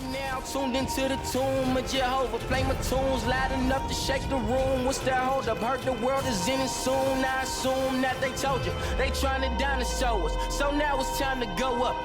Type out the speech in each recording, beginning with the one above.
are now tuned into the tomb of Jehovah. Play my tunes loud enough to shake the room. What's that hold up? Heard the world is in it soon. I assume that they told you they trying to dinosaur us. So now it's time to go up.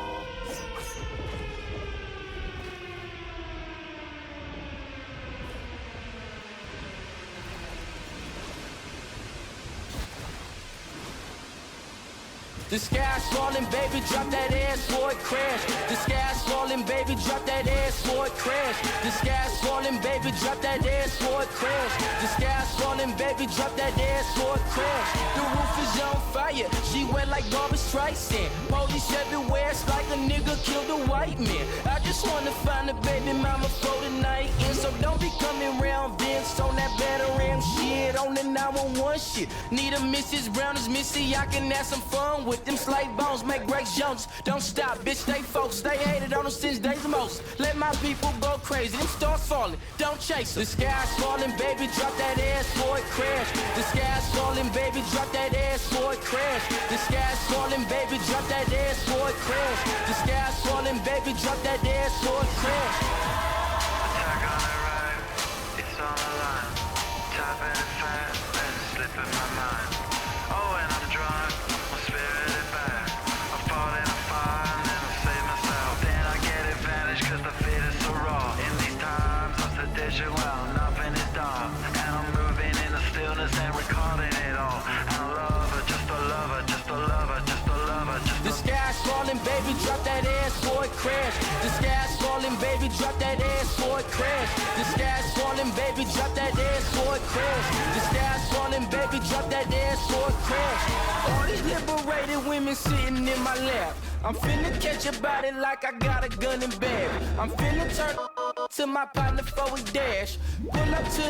The sky's falling, baby, drop that ass for it crash. The sky's falling, baby, drop that ass for it crash. The sky's falling, baby, drop that ass for it crash. The sky's falling, baby, drop that ass for it crash. The roof is on fire, she wet like Barbra Streisand. Police everywhere, it's like a nigga killed a white man. I just wanna find a baby mama for the night, and so don't be coming round Vince on that battering shit, on the 911 shit. Need a Mrs. Brown as Missy, I can have some fun with them slave bones, make Grace Jones. Don't stop, bitch, they folks, they hated on them since days most. Let my people go crazy, them stars falling, don't chase them. The sky's falling, baby, drop that ass for it crash. The sky's falling, baby, drop that ass for it crash. The sky's falling, baby, drop that ass for it crash. The sky's falling, baby, drop that ass for it crash. Attack on the right, it's on the line. Tapping it fast, then slipping my mind. Oh, and I'm drunk, my spirit is back. I fall in a fire and then I save myself. Then I get advantage cause the feet is so raw. In these times of sedition, well, nothing is dark. And I'm moving in the stillness and recording it all. And I love her, just to love her, just to love her, just to love her, just to. The sky's falling, baby, drop that ass for it crash. The sky's falling, baby, drop that ass for it crash. The sky's falling, baby, drop that ass for it crash. The sky's falling, baby, drop that ass for it crash. All these liberated women sitting in my lap. I'm finna catch a body like I got a gun and bag. I'm finna turn to my partner for a dash. Pull up to